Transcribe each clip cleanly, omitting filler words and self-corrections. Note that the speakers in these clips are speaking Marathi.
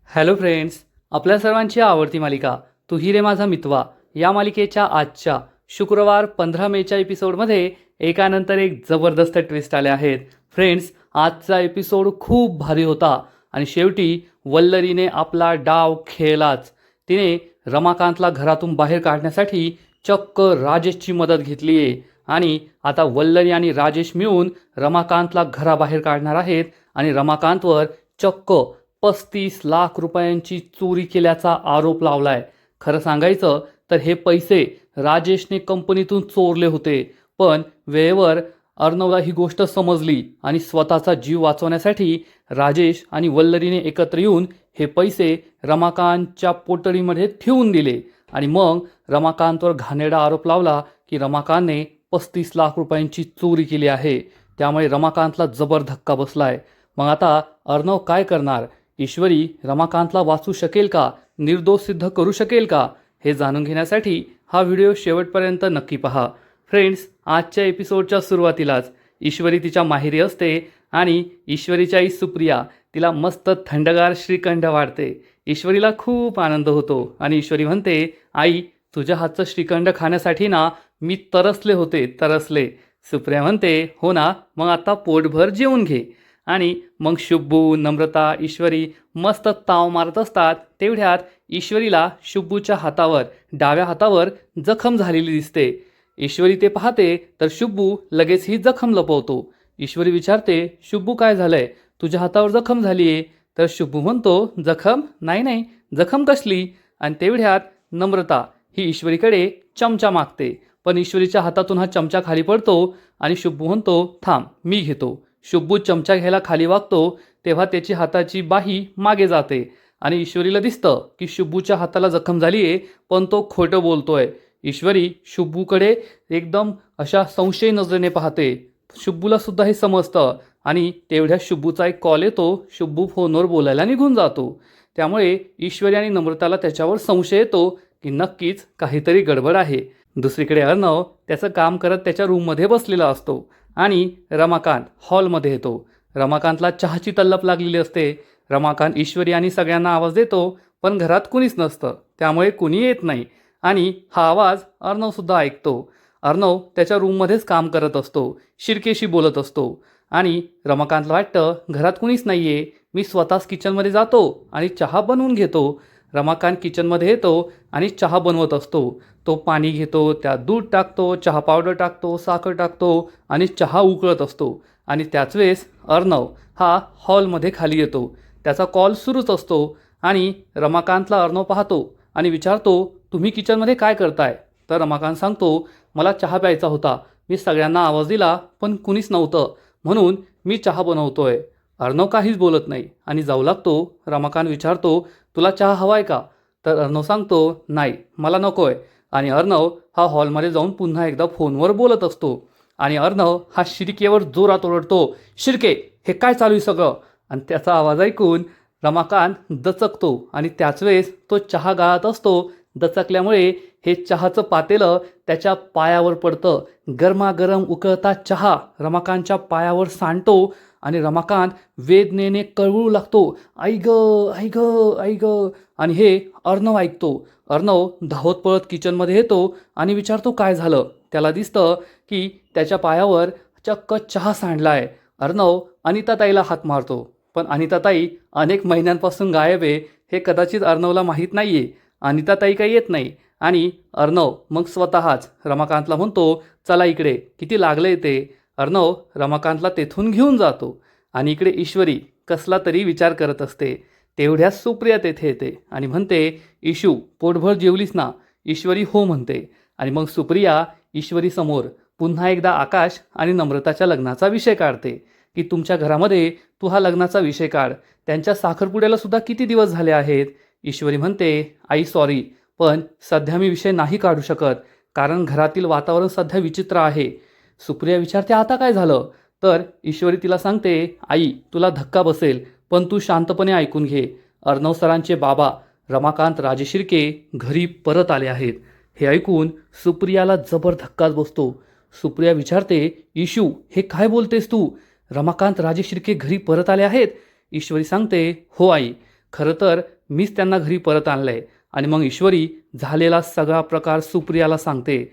हॅलो फ्रेंड्स, आपल्या सर्वांची आवडती मालिका तू ही रे माझा मितवा या मालिकेच्या आजच्या शुक्रवार 15 मेच्या एपिसोडमध्ये एकानंतर एक जबरदस्त ट्विस्ट आले आहेत. फ्रेंड्स, आजचा एपिसोड खूप भारी होता आणि शेवटी वल्लरीने आपला डाव खेळलाच. तिने रमाकांतला घरातून बाहेर काढण्यासाठी चक्क राजेशची मदत घेतली आहे आणि आता वल्लरी आणि राजेश मिळून रमाकांतला घराबाहेर काढणार आहेत आणि रमाकांतवर चक्क 35 लाख रुपयांची चोरी केल्याचा आरोप लावलाय. खरं सांगायचं तर हे पैसे राजेशने कंपनीतून चोरले होते, पण वेळेवर अर्णवला ही गोष्ट समजली आणि स्वतःचा जीव वाचवण्यासाठी राजेश आणि वल्लरीने एकत्र येऊन हे पैसे रमाकांतच्या पोटळीमध्ये ठेवून दिले आणि मग रमाकांतवर घाणेरडा आरोप लावला की रमाकांतने 35 लाख रुपयांची चोरी केली आहे. त्यामुळे रमाकांतला जबर धक्का बसलाय. मग आता अर्णव काय करणार? ईश्वरी रमाकांतला वाचू शकेल का? निर्दोष सिद्ध करू शकेल का? हे जाणून घेण्यासाठी हा व्हिडिओ शेवटपर्यंत नक्की पहा. फ्रेंड्स, आजच्या एपिसोडच्या सुरुवातीलाच ईश्वरी तिच्या माहेरी असते आणि ईश्वरीची आई सुप्रिया तिला मस्त थंडगार श्रीखंड वाढते. ईश्वरीला खूप आनंद होतो आणि ईश्वरी म्हणते, आई, तुझ्या हातचं श्रीखंड खाण्यासाठी ना मी तरसले होते, तरसले. सुप्रिया म्हणते, हो ना, मग आता पोटभर जेवून घे. आणि मग शुब्बू, नम्रता, ईश्वरी मस्त ताव मारत असतात. तेवढ्यात ईश्वरीला शुब्बूच्या हातावर, डाव्या हातावर जखम झालेली दिसते. ईश्वरी ते पाहते तर शुब्बू लगेच ही जखम लपवतो. ईश्वरी विचारते, शुब्बू काय झालंय? तुझ्या हातावर जखम झाली आहे. तर शुब्बू म्हणतो, जखम? नाही नाही, जखम कसली? आणि तेवढ्यात नम्रता ही ईश्वरीकडे चमचा मागते, पण ईश्वरीच्या हातातून हा चमचा खाली पडतो आणि शुब्बू म्हणतो, थांब, मी घेतो. शुब्बू चमचा घ्यायला खाली वागतो तेव्हा त्याची हाताची बाही मागे जाते आणि ईश्वरीला दिसतं की शुब्बूच्या हाताला जखम झाली आहे, पण तो खोटं बोलतोय. ईश्वरी शुब्बूकडे एकदम अशा संशयी नजरेने पाहते. शुब्बूला सुद्धा हे समजतं आणि तेवढ्या शुब्बूचा एक कॉल येतो. शुब्बू फोनवर बोलायला निघून जातो. त्यामुळे ईश्वरी आणि नम्रताला त्याच्यावर संशय येतो की नक्कीच काहीतरी गडबड आहे. दुसरीकडे अर्णव त्याचं काम करत त्याच्या रूममध्ये बसलेला असतो आणि रमाकांत हॉलमध्ये येतो. रमाकांतला चहाची तल्लप लागलेली असते. रमाकांत ईश्वरी आणि सगळ्यांना आवाज देतो, पण घरात कुणीच नसतं, त्यामुळे कुणी येत नाही आणि हा आवाज अर्णवसुद्धा ऐकतो. अर्णव त्याच्या रूममध्येच काम करत असतो, शिर्केशी बोलत असतो आणि रमाकांतला वाटतं घरात कुणीच नाही आहे, मी स्वतःच किचनमध्ये जातो आणि चहा बनवून घेतो. रमाकांत किचनमध्ये येतो आणि चहा बनवत असतो. तो पाणी घेतो, त्यात दूध टाकतो, चहा पावडर टाकतो, साखर टाकतो आणि चहा उकळत असतो. आणि त्याच वेळेस अर्णव हा हॉलमध्ये खाली येतो. त्याचा कॉल सुरूच असतो आणि रमाकांतला अर्णव पाहतो आणि विचारतो, तुम्ही किचनमध्ये काय करताय? तर रमाकांत सांगतो, मला चहा प्यायचा होता, मी सगळ्यांना आवाज दिला पण कुणीच नव्हतं, म्हणून मी चहा बनवतोय. अर्णव काहीच बोलत नाही आणि जाऊ लागतो. रमाकांत विचारतो, तुला चहा हवाय का? तर अर्णव सांगतो, नाही, मला नकोय. आणि अर्णव हा हॉलमध्ये जाऊन पुन्हा एकदा फोनवर बोलत असतो आणि अर्णव हा शिर्केवर जोरात ओरडतो, शिर्के, हे काय चालू आहे सगळं? आणि त्याचा आवाज ऐकून रमाकांत दचकतो आणि त्याच वेळेस तो चहा गाळत असतो. दचकल्यामुळे हे चहाचं पातेलं त्याच्या पायावर पडतं. गरमागरम उकळता चहा रमाकांतच्या पायावर सांडतो आणि रमाकांत वेदनेने कळवळू लागतो, आई गं, आई गं, आई गं. आणि हे अर्णव ऐकतो. अर्णव धावत पळत किचनमध्ये येतो आणि विचारतो, काय झालं? त्याला दिसतं की त्याच्या पायावर चक्क चहा सांडला आहे. अर्णव अनिताताईला हाक मारतो, पण अनिताताई अनेक महिन्यांपासून गायब आहे हे कदाचित अर्णवला माहीत नाही आहे. अनिताताई काही येत नाही आणि अर्णव मग स्वतःच रमाकांतला म्हणतो, चला इकडे, किती लागले ते. अर्णव रमाकांतला तेथून घेऊन जातो आणि इकडे ईश्वरी कसला तरी विचार करत असते. तेवढ्याच सुप्रिया तेथे येते आणि म्हणते, ईशू, पोटभर जेवलीस ना? ईश्वरी हो म्हणते आणि मग सुप्रिया ईश्वरीसमोर पुन्हा एकदा आकाश आणि नम्रताच्या लग्नाचा विषय काढते की तुमच्या घरामध्ये तू हा लग्नाचा विषय काढ. त्यांच्या साखरपुड्याला सुद्धा किती दिवस झाले आहेत? ईश्वरी म्हणते, आई सॉरी, पण सध्या मी विषय नाही काढू शकत, कारण घरातील वातावरण सध्या विचित्र आहे. सुप्रिया विचारते, आता काय झालं? तर ईश्वरी तिला सांगते, आई, तुला धक्का बसेल, पण तू शांतपणे ऐकून घे. अर्णव सरांचे बाबा रमाकांत राजे शिर्के घरी परत आले आहेत. हे ऐकून सुप्रियाला जबर धक्काच बसतो. सुप्रिया विचारते, ईशू, हे काय बोलतेस तू? रमाकांत राजे शिर्के घरी परत आले आहेत? ईश्वरी सांगते, हो आई, खरं तर मीच त्यांना घरी परत आणलंय. आणि मग ईश्वरी झालेला सगळा प्रकार सुप्रियाला सांगते.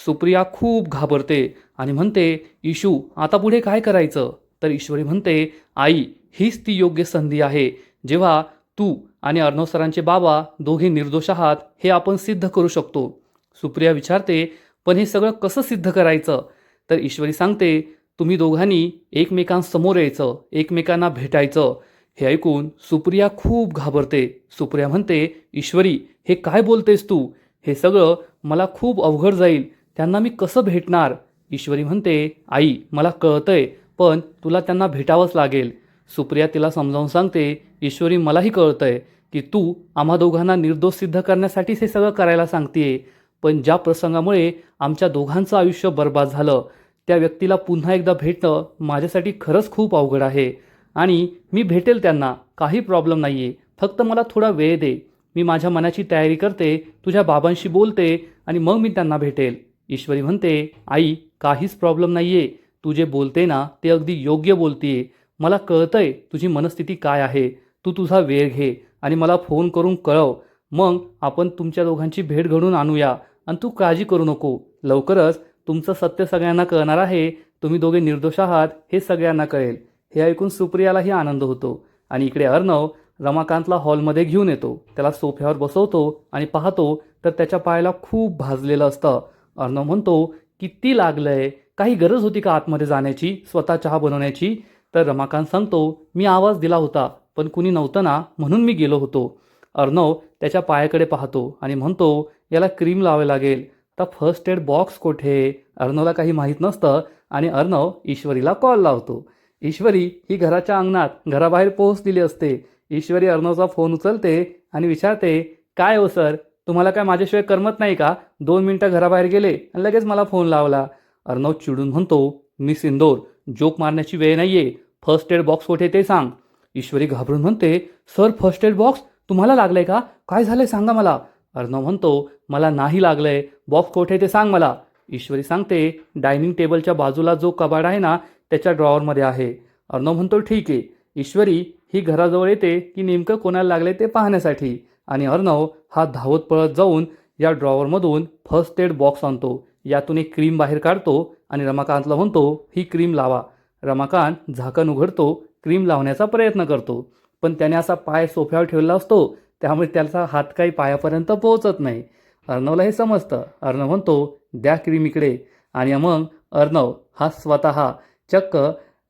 सुप्रिया खूप घाबरते आणि म्हणते, "इशू, आता पुढे काय करायचं?" तर ईश्वरी म्हणते, "आई, हीच ती योग्य संधी आहे, जेव्हा तू आणि अर्णव सरांचे बाबा दोघे निर्दोष आहात हे आपण सिद्ध करू शकतो." सुप्रिया विचारते, "पण हे सगळं कसं सिद्ध करायचं?" तर ईश्वरी सांगते, "तुम्ही दोघांनी एकमेकांसमोर यायचं, एकमेकांना भेटायचं." हे ऐकून सुप्रिया खूप घाबरते. सुप्रिया म्हणते, "ईश्वरी, हे काय बोलतेस तू? हे सगळं मला खूप अवघड जाईल. त्यांना मी कसं भेटणार?" ईश्वरी म्हणते, "आई, मला कळतंय, पण तुला त्यांना भेटावंच लागेल." सुप्रिया तिला समजावून सांगते, "ईश्वरी, मलाही कळतंय की तू आम्हा दोघांना निर्दोष सिद्ध करण्यासाठीच हे सगळं करायला सांगतेय. पण ज्या प्रसंगामुळे आमच्या दोघांचं आयुष्य बर्बाद झालं, त्या व्यक्तीला पुन्हा एकदा भेटणं माझ्यासाठी खरंच खूप अवघड आहे. आणि मी भेटेल त्यांना, काही प्रॉब्लेम नाही आहे. फक्त मला थोडा वेळ दे. मी माझ्या मनाची तयारी करते, तुझ्या बाबांशी बोलते आणि मग मी त्यांना भेटेल." ईश्वरी म्हणते, "आई, काहीच प्रॉब्लेम नाही आहे. तू जे बोलते ना ते अगदी योग्य बोलतीये. मला कळतंय तुझी मनस्थिती काय आहे. तू तुझा वेळ घे आणि मला फोन करून कळव. मग आपण तुमच्या दोघांची भेट घडवून आणूया. आणि तू काळजी करू नको. लवकरच तुमचं सत्य सगळ्यांना कळणार आहे. तुम्ही दोघे निर्दोष आहात हे सगळ्यांना कळेल." हे ऐकून सुप्रियालाही आनंद होतो. आणि इकडे अर्णव रमाकांतला हॉलमध्ये घेऊन येतो. त्याला सोफ्यावर बसवतो आणि पाहतो तर त्याच्या पायाला खूप भाजलेलं असतं. अर्णव म्हणतो, "किती लागलंय? काही गरज होती का आतमध्ये जाण्याची, स्वतः चहा बनवण्याची?" तर रमाकांत सांगतो, "मी आवाज दिला होता, पण कुणी नव्हतं ना, म्हणून मी गेलो होतो." अर्णव त्याच्या पायाकडे पाहतो आणि म्हणतो, "याला क्रीम लावावी लागेल. आता फर्स्ट एड बॉक्स कुठे?" अर्णवला काही माहीत नसतं आणि अर्णव ईश्वरीला कॉल लावतो. ईश्वरी ही घराच्या अंगणात घराबाहेर पोहोचलेली असते. ईश्वरी अर्णवचा फोन उचलते आणि विचारते, "काय हो सर, तुम्हाला काय माझ्याशिवाय करमत नाही का? 2 मिनिटं घराबाहेर गेले आणि लगेच मला फोन लावला." अर्णव चिडून म्हणतो, "मिस इंदोर, जोक मारण्याची वेळ नाहीये. फर्स्ट एड बॉक्स कुठे ते सांग." ईश्वरी घाबरून म्हणते, "सर, फर्स्ट एड बॉक्स तुम्हाला लागलंय का? काय झालंय सांगा मला." अर्णव म्हणतो, "मला नाही लागलंय. बॉक्स कुठे ते सांग मला." ईश्वरी सांगते, "डायनिंग टेबलच्या बाजूला जो कबाड आहे ना त्याच्या ड्रॉवरमध्ये आहे." अर्णव म्हणतो, "ठीक आहे." ईश्वरी ही घराजवळ येते की नेमकं कोणाला लागले ते पाहण्यासाठी. आणि अर्णव हा धावत पळत जाऊन या ड्रॉवरमधून फर्स्ट एड बॉक्स आणतो. यातून एक क्रीम बाहेर काढतो आणि रमाकांतला म्हणतो, "ही क्रीम लावा." रमाकांत झाकण उघडतो, क्रीम लावण्याचा प्रयत्न करतो. पण त्याने असा पाय सोफ्यावर ठेवला असतो, त्यामुळे त्याचा हात काही पायापर्यंत पोहोचत नाही. अर्णवला हे समजतं. अर्णव म्हणतो, "द्या क्रीम इकडे." आणि मग अर्णव हा स्वतः चक्क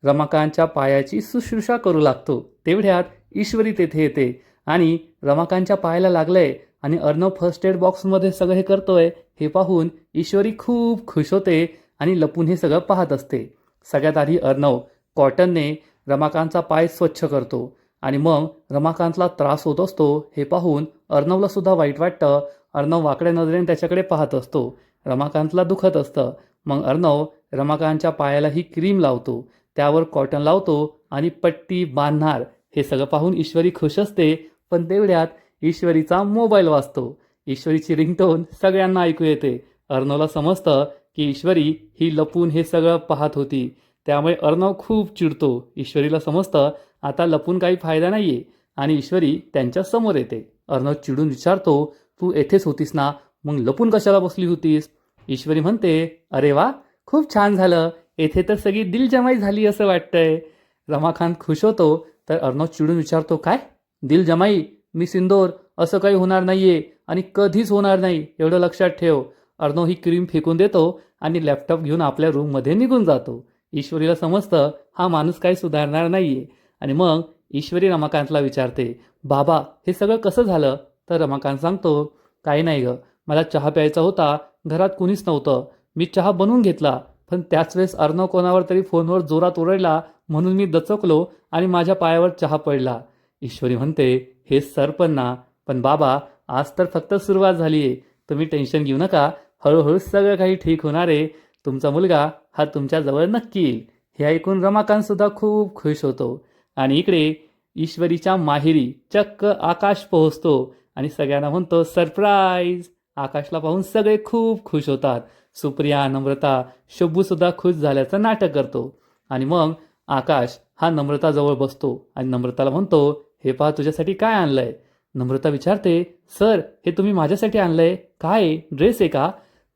रमाकांतच्या पायाची शुश्रूषा करू लागतो. तेवढ्यात ईश्वरी तेथे येते आणि रमाकांतच्या पायाला लागलंय आणि अर्णव फर्स्ट एड बॉक्समध्ये सगळं हे करतोय हे पाहून ईश्वरी खूप खुश होते आणि लपून हे सगळं पाहत असते. सगळ्यात आधी अर्णव कॉटनने रमाकांतचा पाय स्वच्छ करतो आणि मग रमाकांतला त्रास होत असतो हे पाहून अर्णवला सुद्धा वाईट वाटतं. अर्णव वाकड्या नजरेने त्याच्याकडे पाहत असतो. रमाकांतला दुखत असतं. मग अर्णव रमाकांतच्या पायाला ही क्रीम लावतो, त्यावर कॉटन लावतो आणि पट्टी बांधणार. हे सगळं पाहून ईश्वरी खुश असते. पण तेवढ्यात ईश्वरीचा मोबाईल वाजतो. ईश्वरीची रिंगटोन सगळ्यांना ऐकू येते. अर्णवला समजतं की ईश्वरी ही लपून हे सगळं पाहत होती. त्यामुळे अर्णव खूप चिडतो. ईश्वरीला समजतं आता लपून काही फायदा नाहीये आणि ईश्वरी त्यांच्या समोर येते. अर्णव चिडून विचारतो, "तू येथेच होतीस ना, मग लपून कशाला बसली होतीस?" ईश्वरी म्हणते, "अरे वा, खूप छान झालं. येथे तर सगळी दिलजमाई झाली असं वाटतंय." रमाकांत खुश होतो तर अर्णव चिडून विचारतो, "काय दिलजमाई? मिस इंदोर, असं काही होणार नाहीये आणि कधीच होणार नाही, एवढं लक्षात ठेव." अर्णव ही क्रीम फेकून देतो आणि लॅपटॉप घेऊन आपल्या रूममध्ये निघून जातो. ईश्वरीला समजतं हा माणूस काही सुधारणार नाहीये. आणि मग ईश्वरी रमाकांतला विचारते, "बाबा, हे सगळं कसं झालं?" तर रमाकांत सांगतो, "काही नाही गं, मला चहा प्यायचा होता. घरात कुणीच नव्हतं. मी चहा बनवून घेतला, पण त्याच वेळेस अर्णव कोणावर तरी फोनवर जोरात ओरडला, म्हणून मी दचकलो आणि माझ्या पायावर चहा पडला." ईश्वरी म्हणते, "हे सरपन्ना, पण बाबा, आज तर फक्त सुरुवात झाली आहे. तुम्ही टेन्शन घेऊ नका. हळूहळू सगळं काही ठीक होणार आहे. तुमचा मुलगा हा तुमच्याजवळ नक्की येईल." हे ऐकून रमाकांतसुद्धा खूप खुश होतो. आणि इकडे ईश्वरीच्या माहेरी चक्क आकाश पोहोचतो आणि सगळ्यांना म्हणतो, "सरप्राईज!" आकाशला पाहून सगळे खूप खुश होतात. सुप्रिया, नम्रता, शब्बूसुद्धा खुश झाल्याचं नाटक करतो. आणि मग आकाश हा नम्रताजवळ बसतो आणि नम्रताला म्हणतो, हे पहा तुझ्यासाठी काय आणलंय. नम्रता विचारते, सर हे तुम्ही माझ्यासाठी आणलंय, काय ड्रेस आहे का?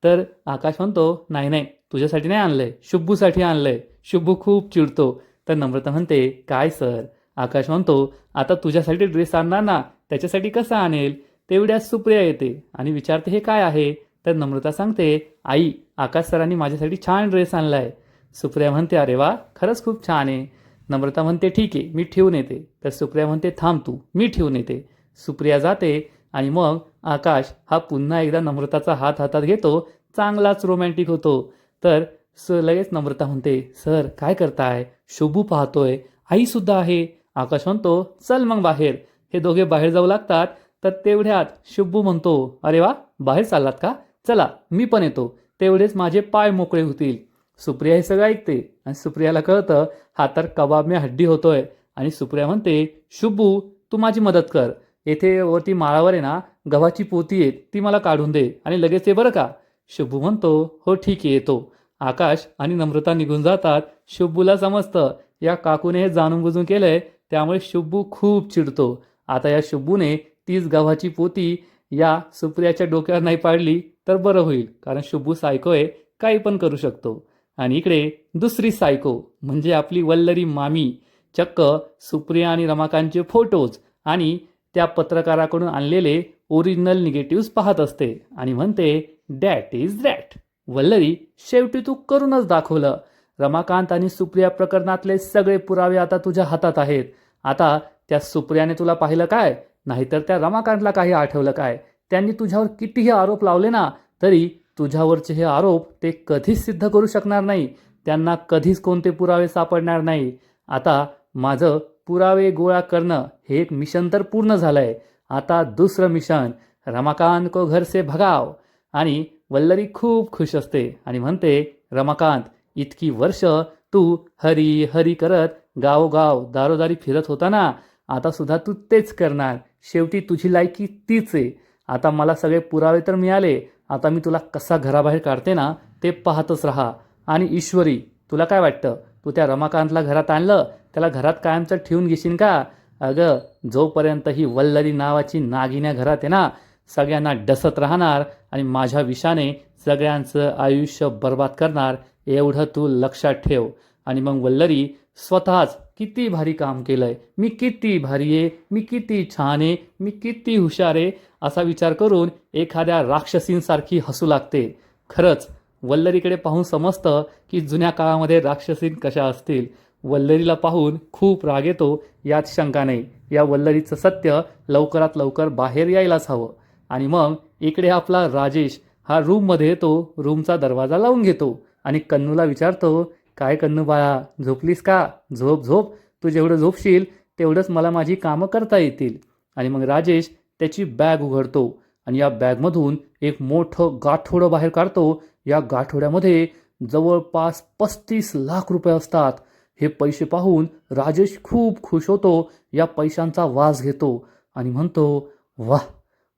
तर आकाश म्हणतो, नाही नाही तुझ्यासाठी नाही आणलंय, शुब्बूसाठी आणलंय. शुब्बू खूप चिडतो. तर नम्रता म्हणते, काय सर? आकाश म्हणतो, आता तुझ्यासाठी ड्रेस आणणार ना, त्याच्यासाठी कसं आणेल? तेवढ्यात सुप्रिया येते आणि विचारते, हे काय आहे? तर नम्रता सांगते, आई आकाश सरांनी माझ्यासाठी छान ड्रेस आणलाय. सुप्रिया म्हणते, अरे वा खरंच खूप छान आहे. नम्रता म्हणते, ठीक आहे मी ठेवून येते. तर सुप्रिया म्हणते, थांब तू, मी ठेवून येते. सुप्रिया जाते आणि मग आकाश हा पुन्हा एकदा नम्रताचा हात हातात घेतो. चांगलाच रोमॅन्टिक होतो. तर लगेच नम्रता म्हणते, सर काय करताय? शुभू पाहतोय, आई सुद्धा आहे. आकाश म्हणतो, चल मग बाहेर. हे दोघे बाहेर जाऊ लागतात. तर तेवढ्यात शुभू म्हणतो, अरे वा बाहेर चाललात का? चला मी पण येतो, तेवढेच माझे पाय मोकळे होतील. सुप्रिया हे सगळं ऐकते आणि सुप्रियाला कळतं हा तर कबाब में हड्डी होतोय. आणि सुप्रिया म्हणते, शुभू तू माझी मदत कर. येथे वरती माळावर आहे ना गव्हाची पोती आहे, ती मला काढून दे आणि लगेच ये बरं का. शुभू म्हणतो, हो ठीक आहे येतो. आकाश आणि नम्रता निघून जातात. शुभूला समजतं या काकूने हे जाणून बुजून केलंय, त्यामुळे शुभू खूप चिडतो. आता या शुभूने तीच गव्हाची पोती या सुप्रियाच्या डोक्यावर नाही पाडली तर बरं होईल, कारण शुभू सायको आहे, काही पण करू शकतो. आणि इकडे दुसरी सायको म्हणजे आपली वल्लरी मामी चक्क सुप्रिया आणि रमाकांतचे फोटोज आणि त्या पत्रकाराकडून आणलेले ओरिजिनल निगेटिव्ह पाहत असते आणि म्हणते, दॅट इज दॅट. वल्लरी शेवटी तू करूनच दाखवलं. रमाकांत आणि सुप्रिया प्रकरणातले सगळे पुरावे आता तुझ्या हातात आहेत. आता त्या सुप्रियाने तुला पाहिलं काय, नाहीतर त्या रमाकांतला काही आठवलं काय? त्यांनी तुझ्यावर कितीही आरोप लावले ना, तरी तुझ्यावरचे हे आरोप ते कधीच सिद्ध करू शकणार नाही. त्यांना कधीच कोणते पुरावे सापडणार नाही. आता माझं पुरावे गोळा करणं हे एक मिशन तर पूर्ण झालंय. आता दुसरं मिशन, रमाकांत को घर से भगाव. आणि वल्लरी खूप खुश असते आणि म्हणते, रमाकांत इतकी वर्ष तू हरी हरी करत गावोगाव दारोदारी फिरत होता ना, आता सुद्धा तू तेच करणार. शेवटी तुझी लायकी तीच आहे. आता मला सगळे पुरावे तर मिळाले, आता मी तुला कसा घराबाहेर काढते ना ते पाहतच राहा. आणि ईश्वरी तुला काय वाटतं, तू त्या रमाकांतला घरात आणलं, त्याला घरात कायमचं ठेवून घेशील का? अगं जोपर्यंत ही वल्लरी नावाची नागिन्या घरात आहे ना, सगळ्यांना डसत राहणार आणि माझ्या विषाने सगळ्यांचं आयुष्य बर्बाद करणार, एवढं तू लक्षात ठेव. आणि मग वल्लरी स्वतःच किती भारी काम केलंय, मी किती भारी आहे, मी किती छान आहे, मी किती हुशार आहे असा विचार करून एखाद्या राक्षसींसारखी हसू लागते. खरंच वल्लरीकडे पाहून समजतं की जुन्या काळामध्ये राक्षसीन कशा असतील. वल्लरीला पाहून खूप राग येतो, यात शंका नाही. या वल्लरीचं सत्य लवकरात लवकर बाहेर यायलाच हवं. आणि मग इकडे आपला राजेश हा रूममध्ये येतो, रूमचा दरवाजा लावून घेतो आणि कन्नूला विचारतो, काय कन्नू बाळा झोपलीस का? झोप झोप, तू जेवढं झोपशील तेवढंच मला माझी कामं करता येतील. आणि मग राजेश त्याची बॅग उघडतो आणि या बॅगमधून एक मोठं गाठोडं बाहेर काढतो. या गाठोड्यामध्ये जवळपास 35 लाख रुपये असतात. हे पैसे पाहून राजेश खूप खुश होतो. या पैशांचा वास घेतो आणि म्हणतो, वाह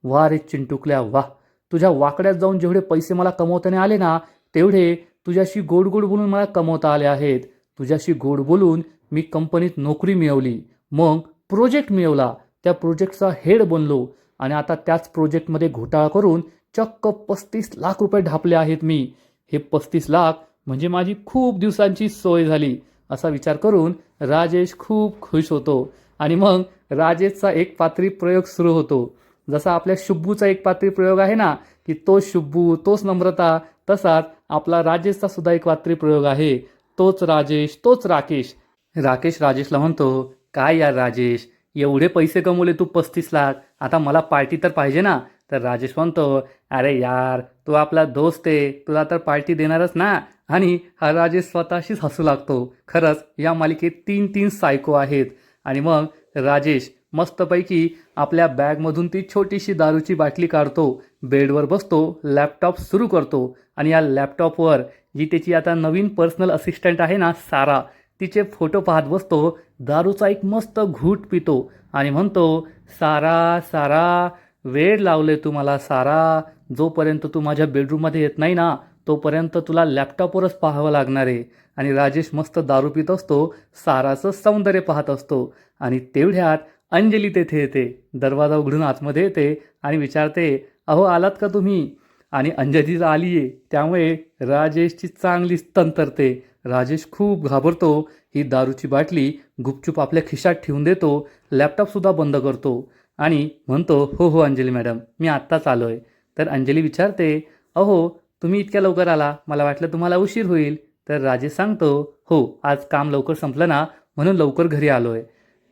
वाह रे चिंटुकल्या वाह, तुझ्या वाकड्यात जाऊन जेवढे पैसे मला कमवताना आले ना, तेवढे तुझ्याशी गोड गोड बोलून मला कमवता आले आहेत. तुझ्याशी गोड बोलून मी कंपनीत नोकरी मिळवली, मग प्रोजेक्ट मिळवला, त्या प्रोजेक्टचा हेड बनलो आणि आता त्याच प्रोजेक्टमध्ये घोटाळा करून चक्क 35 लाख रुपये ढापले आहेत मी. हे 35 लाख म्हणजे माझी खूप दिवसांची सोय झाली असा विचार करून राजेश खूप खुश होतो. आणि मग राजेशचा एक पात्री प्रयोग सुरू होतो. जसा आपल्या शुब्बूचा एक पात्री प्रयोग आहे ना, की तोच शुब्बू तोच नम्रता, तसाच आपला राजेशचा सुद्धा एक पात्री प्रयोग आहे. तोच राजेश तोच राकेश. राकेश राजेशला म्हणतो, काय यार राजेश, एवढे पैसे कमवले तू 35 लाख, आता मला पार्टी तर पाहिजे ना. तर राजेश म्हणतो, अरे यार तू आपला दोस्त आहे, तुला तर पार्टी देणारच ना. आणि हा राजेश स्वतःशीच हसू लागतो. खरंच या मालिकेत 3 सायको आहेत. आणि मग राजेश मस्तपैकी आपल्या बॅगमधून ती छोटीशी दारूची बाटली काढतो, बेडवर बसतो, लॅपटॉप सुरू करतो आणि या लॅपटॉपवर जी त्याची आता नवीन पर्सनल असिस्टंट आहे ना सारा, तिचे फोटो पाहत बसतो. दारूचा एक मस्त घूट पितो आणि म्हणतो, सारा सारा वेळ लावले तू मला सारा, जोपर्यंत तू माझ्या बेडरूममध्ये येत नाही ना तोपर्यंत तुला लॅपटॉपवरच पाहावं लागणार आहे. आणि राजेश मस्त दारू पित असतो, साराचं सौंदर्य पाहत असतो. आणि तेवढ्यात अंजली तेथे येते. दरवाजा उघडून आतमध्ये येते आणि विचारते, अहो आलात का तुम्ही? आणि अंजली तर आली आहे. त्यामुळे राजेशची चांगलीच तंतरते. राजेश खूप घाबरतो. ही दारूची बाटली गुपचूप आपल्या खिशात ठेवून देतो. लॅपटॉपसुद्धा बंद करतो आणि म्हणतो, हो हो अंजली मॅडम, मी आत्ताच आलो आहे. तर अंजली विचारते, अहो तुम्ही इतक्या लवकर आला, मला वाटलं तुम्हाला उशीर होईल. तर राजेश सांगतो, हो आज काम लवकर संपलं ना, म्हणून लवकर घरी आलो आहे.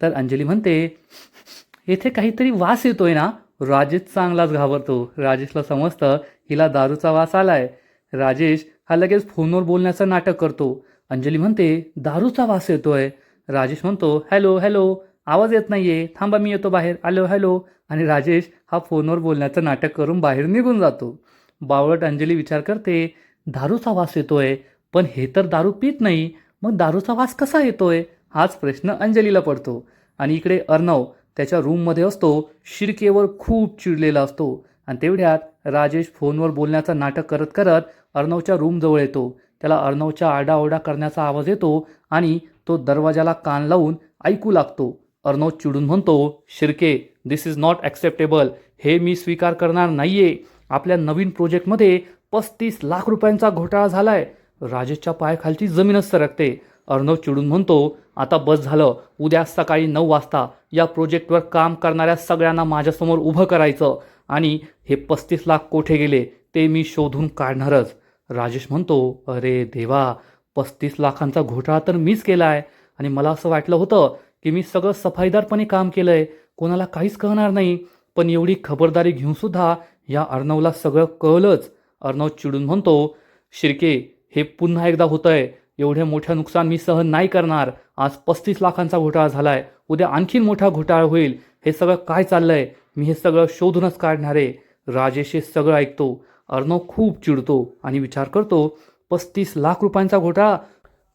तर अंजली म्हणते, येथे काहीतरी वास येतोय ना? राजेश चांगलाच घाबरतो. राजेशला समजतं हिला दारूचा वास आलाय. राजेश हा लगेच फोनवर बोलण्याचं नाटक करतो. अंजली म्हणते, दारूचा वास येतोय. राजेश म्हणतो, हॅलो हॅलो, आवाज येत नाहीये, थांबा मी येतो बाहेर, हॅलो हॅलो. आणि राजेश हा फोनवर बोलण्याचं नाटक करून बाहेर निघून जातो. बावळट अंजली विचार करते, दारूचा वास येतोय, पण हे तर दारू पित नाही, मग दारूचा वास कसा येतोय? हाच प्रश्न अंजलीला पडतो. आणि इकडे अर्णव त्याच्या रूममध्ये असतो. शिर्केवर खूप चिडलेला असतो. आणि तेवढ्यात राजेश फोनवर बोलण्याचं नाटक करत करत अर्णवच्या रूमजवळ येतो. त्याला अर्णवच्या आरडाओरडा करण्याचा आवाज येतो आणि तो दरवाजाला कान लावून ऐकू लागतो. अर्णव चिडून म्हणतो, शिर्के, दिस इज नॉट ॲक्सेप्टेबल. हे मी स्वीकार करणार नाहीये. आपल्या नवीन प्रोजेक्टमध्ये 35 लाख रुपयांचा घोटाळा झालाय. राजेशच्या पायाखालची जमीनच सरकते. अर्णव चिडून म्हणतो, आता बस झालं. उद्या सकाळी 9 वाजता या प्रोजेक्टवर काम करणाऱ्या सगळ्यांना माझ्यासमोर उभं करायचं आणि हे 35 लाख कोठे गेले ते मी शोधून काढणारच. राजेश म्हणतो, अरे देवा, 35 लाखांचा घोटाळा तर मीच केला आहे आणि मला असं वाटलं होतं की मी सगळं सफाईदारपणे काम केलं आहे, कोणाला काहीच कळणार नाही. पण एवढी खबरदारी घेऊनसुद्धा या अर्णवला सगळं कळलंच. अर्णव चिडून म्हणतो, शिर्के, हे पुन्हा एकदा होतंय. एवढे मोठं नुकसान मी सहन नाही करणार. आज 35 लाखांचा घोटाळा झालाय, उद्या आणखीन मोठा घोटाळा होईल. हे सगळं काय चाललंय? मी हे सगळं शोधूनच काढणार आहे. राजेश हे सगळं ऐकतो. अर्णव खूप चिडतो आणि विचार करतो, 35 लाख रुपयांचा घोटाळा,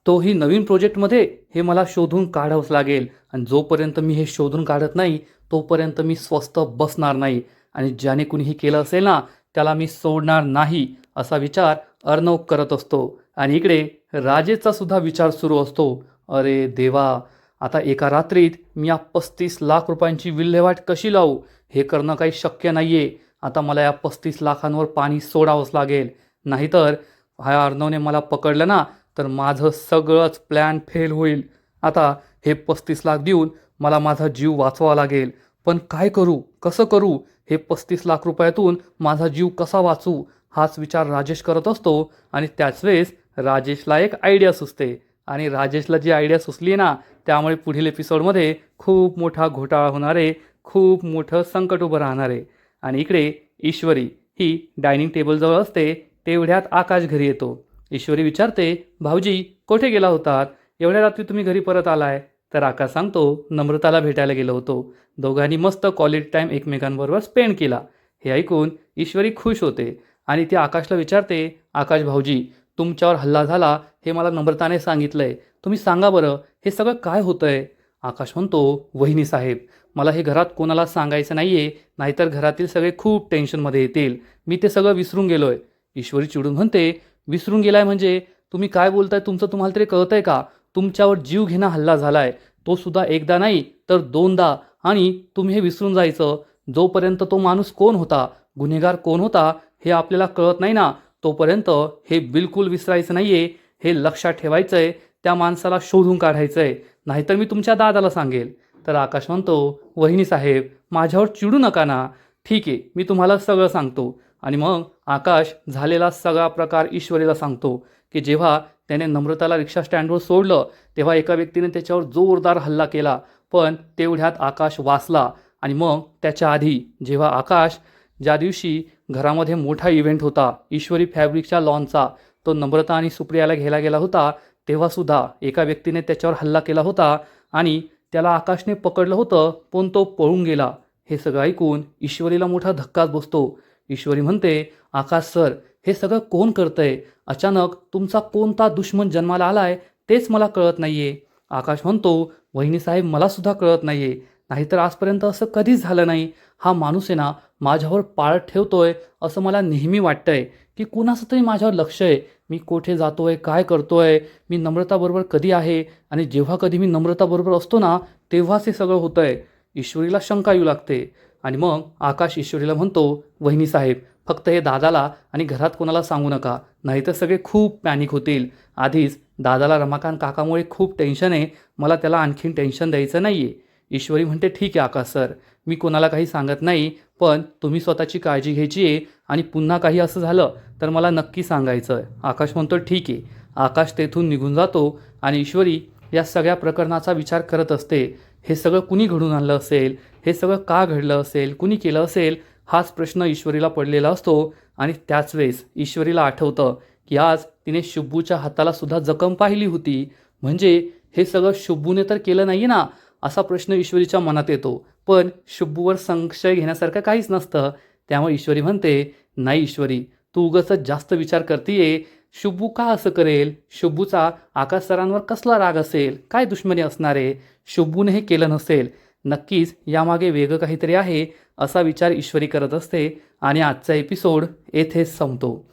तोही नवीन प्रोजेक्टमध्ये, हे मला शोधून काढावंच लागेल. आणि जोपर्यंत मी हे शोधून काढत नाही तोपर्यंत मी स्वस्थ बसणार नाही. आणि ज्याने कुणीही केलं असेल ना, त्याला मी सोडणार नाही, असा विचार अर्णव करत असतो. आणि इकडे राजेशचा सुद्धा विचार सुरू असतो, अरे देवा, आता एका रात्रीत मी या 35 लाख रुपयांची विल्हेवाट कशी लावू? हे करणं काही शक्य नाही आहे. आता मला या 35 लाखांवर पाणी सोडावंच लागेल. नाहीतर ह्या अर्णवने मला पकडलं ना, तर माझं सगळंच प्लॅन फेल होईल. आता हे 35 लाख देऊन मला माझा जीव वाचवावा लागेल. पण काय करू, कसं करू? हे 35 लाख रुपयातून माझा जीव कसा वाचू? हाच विचार राजेश करत असतो. आणि त्याच वेळेस राजेशला एक आयडिया सुचते. आणि राजेशला जी आयडिया सुचली ना, त्यामुळे पुढील एपिसोडमध्ये खूप मोठा घोटाळा होणार आहे, खूप मोठं संकट उभं राहणार आहे. आणि इकडे ईश्वरी ही डायनिंग टेबलजवळ असते. तेवढ्यात आकाश घरी येतो. ईश्वरी विचारते, भाऊजी कुठे गेला होतात? एवढ्या रात्री तुम्ही घरी परत आलाय? तर आकाश सांगतो, नम्रताला भेटायला गेलो होतो. दोघांनी मस्त क्वालिटी टाईम एकमेकांबरोबर स्पेंड केला. हे ऐकून ईश्वरी खुश होते आणि ती आकाशला विचारते, आकाश भाऊजी, तुमच्यावर हल्ला झाला हे मला नम्रताने सांगितलंय. तुम्ही सांगा बरं, हे सगळं काय होतंय? आकाश म्हणतो, वहिनी साहेब, मला हे घरात कोणाला सांगायचं नाहीये, नाहीतर घरातील सगळे खूप टेन्शनमध्ये येतील. मी ते सगळं विसरून गेलोय. ईश्वरी चिडून म्हणते, विसरून गेलाय म्हणजे? तुम्ही काय बोलताय? तुमचं तुम्हाला तरी कळतंय का? तुमच्यावर जीव घेणा हल्ला झालाय, तो सुद्धा एकदा नाही तर 2दा. आणि तुम्ही हे विसरून जायचं. जोपर्यंत तो माणूस कोण होता, गुन्हेगार कोण होता, हे आपल्याला कळत नाही ना, तोपर्यंत हे बिलकुल विसरायचं नाहीये. हे लक्षात ठेवायचंय. त्या माणसाला शोधून काढायचंय, नाहीतर मी तुमच्या दादाला सांगेल. तर आकाश म्हणतो, वहिनी साहेब, माझ्यावर चिडू नका ना. ठीक आहे, मी तुम्हाला सगळं सांगतो. आणि मग आकाश झालेला सगळा प्रकार ईश्वरीला सांगतो की जेव्हा त्याने नम्रताला रिक्षा स्टँडवर सोडलं तेव्हा एका व्यक्तीने त्याच्यावर जोरदार हल्ला केला. पण तेवढ्यात आकाश वाचला. आणि मग त्याच्या आधी जेव्हा आकाश, ज्या दिवशी घरामध्ये मोठा इव्हेंट होता ईश्वरी फॅब्रिकच्या लॉनचा, तो नम्रता आणि सुप्रियाला घ्यायला गेला होता, तेव्हासुद्धा एका व्यक्तीने त्याच्यावर हल्ला केला होता आणि त्याला आकाशने पकडलं होतं, पण तो पळून गेला. हे सगळं ऐकून ईश्वरीला मोठा धक्काच बसतो. ईश्वरी म्हणते, आकाश सर, हे सगळं कोण करतंय? अचानक तुमचा कोणता दुश्मन जन्माला आलाय तेच मला कळत नाहीये. आकाश म्हणतो, वहिनी साहेब, मला सुद्धा कळत नाहीये, नाहीतर आजपर्यंत असं कधीच झालं नाही. हा माणूस आहे ना, माझ्यावर पाळत ठेवतोय असं मला नेहमी वाटतंय की कुणाचं तरी माझ्यावर लक्ष आहे. मी कोठे जातोय, काय करतोय, मी नम्रताबरोबर कधी आहे, आणि जेव्हा कधी मी नम्रताबरोबर असतो ना तेव्हाच हे सगळं होतंय. ईश्वरीला शंका येऊ लागते आणि मग आकाश ईश्वरीला म्हणतो, वहिनी साहेब फक्त हे दादाला आणि घरात कोणाला सांगू नका, नाहीतर सगळे खूप पॅनिक होतील. आधीच दादाला रमाकांत काकामुळे खूप टेन्शन आहे, मला त्याला आणखीन टेन्शन द्यायचं नाही आहे. ईश्वरी म्हणते, ठीक आहे आकाश सर, मी कोणाला काही सांगत नाही, पण तुम्ही स्वतःची काळजी घ्यायची आहे आणि पुन्हा काही असं झालं तर मला नक्की सांगायचं आहे. आकाश म्हणतो, ठीक आहे. आकाश तेथून निघून जातो आणि ईश्वरी या सगळ्या प्रकरणाचा विचार करत असते. हे सगळं कुणी घडून आणलं असेल, हे सगळं का घडलं असेल, कुणी केलं असेल, हाच प्रश्न ईश्वरीला पडलेला असतो. आणि त्याच वेळेस ईश्वरीला आठवतं की आज तिने शुब्बूच्या हाताला सुद्धा जखम पाहिली होती, म्हणजे हे सगळं शुब्बूने तर केलं नाही ना, असा प्रश्न ईश्वरीच्या मनात येतो. पण शुब्बूवर संशय घेण्यासारखं काहीच नसतं. त्यामुळे ईश्वरी म्हणते, नाही ईश्वरी, तू उगाचच जास्त विचार करतीये. शुब्बू का असं करेल? शुब्बूचा आकाश सरांवर कसला राग असेल, काय दुश्मनी असणार आहे? शुब्बूने हे केलं नसेल, नक्कीच यामागे वेगळं काहीतरी आहे, असा विचार ईश्वरी करत असते. आणि आजचा एपिसोड येथेच संपतो.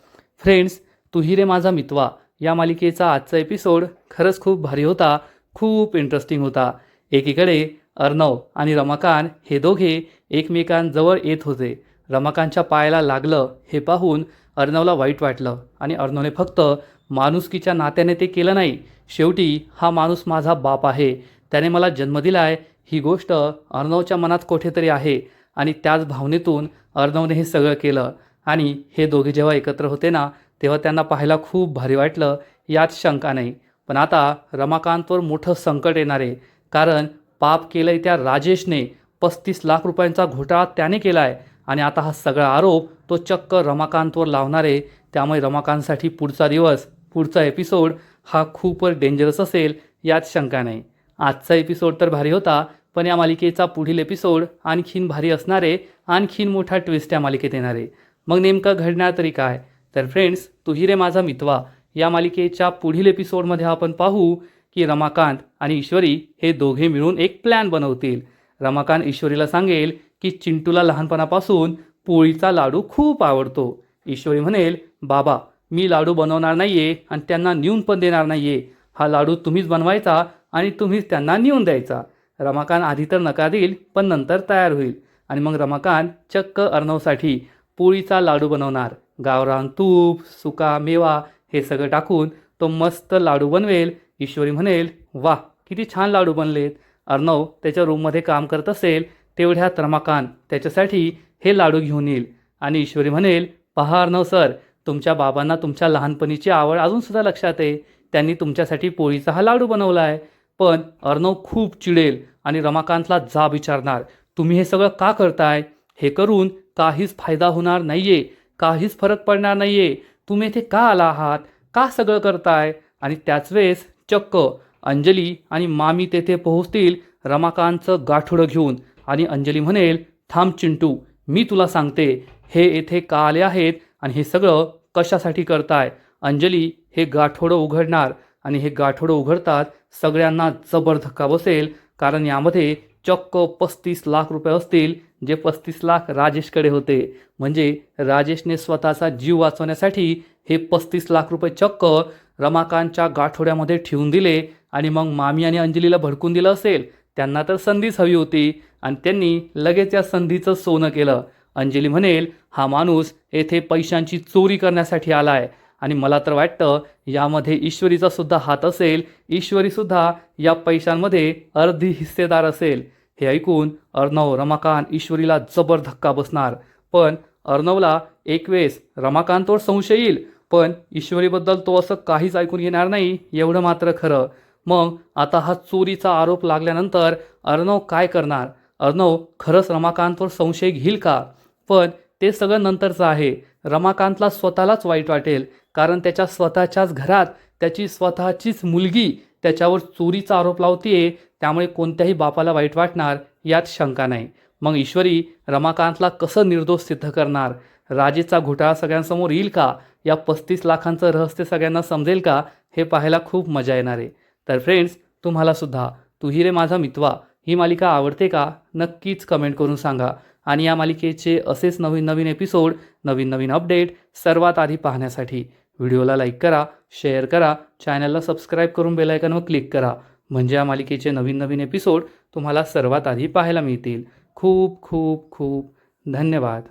फ्रेंड्स, तू ही रे माझा मितवा या मालिकेचा आजचा एपिसोड खरंच खूप भारी होता, खूप इंटरेस्टिंग होता. एकीकडे अर्णव आणि रमाकांत हे दोघे एकमेकांजवळ येत होते. रमाकांतच्या पायाला लागलं हे पाहून अर्णवला वाईट वाटलं आणि अर्णवने फक्त माणुसकीच्या नात्याने ते केलं नाही. शेवटी हा माणूस माझा बाप आहे, त्याने मला जन्म दिला आहे, ही गोष्ट अर्णवच्या मनात कुठेतरी आहे आणि त्याच भावनेतून अर्णवने हे सगळं केलं. आणि हे दोघे जेव्हा एकत्र होते ना, तेव्हा त्यांना पाहायला खूप भारी वाटलं, यात शंका नाही. पण आता रमाकांतवर मोठं संकट येणार आहे, कारण पाप केलंय त्या राजेशने, 35 लाख रुपयांचा घोटाळा त्याने केला आहे आणि आता हा सगळा आरोप तो चक्क रमाकांतवर लावणार आहे. त्यामुळे रमाकांतसाठी पुढचा दिवस, पुढचा एपिसोड हा खूपच डेंजरस असेल, यात शंका नाही. आजचा एपिसोड तर भारी होता, पण या मालिकेचा पुढील एपिसोड आणखीन भारी असणार आहे, आणखीन मोठा ट्विस्ट या मालिकेत येणार आहे. मग नेमकं घडणार तरी काय? तर फ्रेंड्स, तू ही रे माझा मितवा या मालिकेच्या पुढील एपिसोडमध्ये आपण पाहू की रमाकांत आणि ईश्वरी हे दोघे मिळून एक प्लॅन बनवतील. रमाकांत ईश्वरीला सांगेल की चिंटूला लहानपणापासून पोळीचा लाडू खूप आवडतो. ईश्वरी म्हणेल, बाबा मी लाडू बनवणार नाहीये आणि त्यांना नेऊन पण देणार नाहीये, हा लाडू तुम्हीच बनवायचा आणि तुम्हीच त्यांना नेऊन द्यायचा. रमाकांत आधी तर नकार देईल, पण नंतर तयार होईल आणि मग रमाकांत चक्क अर्णवसाठी पोळीचा लाडू बनवणार. गावरान तूप, सुका मेवा हे सगळं टाकून तो मस्त लाडू बनवेल. ईश्वरी म्हणेल, वाह किती छान लाडू बनलेत. अर्णव त्याच्या रूममध्ये काम करत असेल, तेवढ्यात रमाकांत त्याच्यासाठी हे लाडू घेऊन येईल आणि ईश्वरी म्हणेल, पहा अर्णव सर, तुमच्या बाबांना तुमच्या लहानपणीची आवड अजूनसुद्धा लक्षात आहे, त्यांनी तुमच्यासाठी पोळीचा हा लाडू बनवला आहे. पण अर्णव खूप चिडेल आणि रमाकांतला जाब विचारणार, तुम्ही हे सगळं का करताय? हे करून काहीच फायदा होणार नाहीये, काहीच फरक पडणार नाहीये, तुम्ही इथे का आला आहात, का सगळं करताय? आणि त्याच वेळेस चक्क अंजली आणि मामी तेथे पोहोचतील रमाकांतचं गाठोडं घेऊन आणि अंजली म्हणेल, थांब चिंटू, मी तुला सांगते हे येथे का आले आहेत आणि हे सगळं कशासाठी करताय. अंजली हे गाठोडं उघडणार आणि हे गाठोडं उघडतात सगळ्यांना जबर धक्का बसेल, कारण यामध्ये चक्क 35 लाख रुपये असतील, जे 35 लाख राजेशकडे होते. म्हणजे राजेशने स्वतःचा जीव वाचवण्यासाठी हे 35 लाख रुपये चक्क रमाकांतच्या गाठोड्यामध्ये ठेवून दिले आणि मग मामी आणि अंजलीला भडकून दिलं असेल. त्यांना तर संधीच हवी होती आणि त्यांनी लगेच या संधीचं सोनं केलं. अंजली म्हणेल, हा माणूस येथे पैशांची चोरी करण्यासाठी आला आहे आणि मला तर वाटतं यामध्ये ईश्वरीचा सुद्धा हात असेल, ईश्वरीसुद्धा या पैशांमध्ये अर्धी हिस्सेदार असेल. हे ऐकून अर्णव, रमाकांत, ईश्वरीला जबर धक्का बसणार. पण अर्णवला एक वेळेस रमाकांतवर संशय येईल, पण ईश्वरीबद्दल तो असं काहीच ऐकून घेणार नाही, एवढं मात्र खरं. मग आता हा चोरीचा आरोप लागल्यानंतर अर्णव काय करणार? अर्णव खरंच रमाकांतवर संशय घेईल का? पण ते सगळं नंतरचं आहे. रमाकांतला स्वतःलाच वाईट वाटेल, कारण त्याच्या स्वतःच्याच घरात त्याची स्वतःचीच मुलगी त्याच्यावर चोरीचा आरोप लावतीये. त्यामुळे कोणत्याही बापाला वाईट वाटणार, यात शंका नाही. मग ईश्वरी रमाकांतला कसं निर्दोष सिद्ध करणार? राजेचा घोटाळा सगळ्यांसमोर येईल का? या 35 लाखांचं रहस्य सगळ्यांना समजेल का? हे पाहायला खूप मजा येणार आहे. तर फ्रेंड्स, तुम्हालासुद्धा तू ही रे माझा मितवा ही मालिका आवडते का? नक्कीच कमेंट करून सांगा. आणि या मालिकेचे असेच नवीन नवीन एपिसोड, नवीन नवीन अपडेट सर्वात आधी पाहण्यासाठी व्हिडिओला लाईक करा, शेअर करा, चॅनलला सबस्क्राईब करून बेल आयकॉनवर क्लिक करा, म्हणजे या मालिकेचे नवीन नवीन एपिसोड तुम्हाला सर्वात आधी पाहायला मिळतील. खूप खूप खूप धन्यवाद.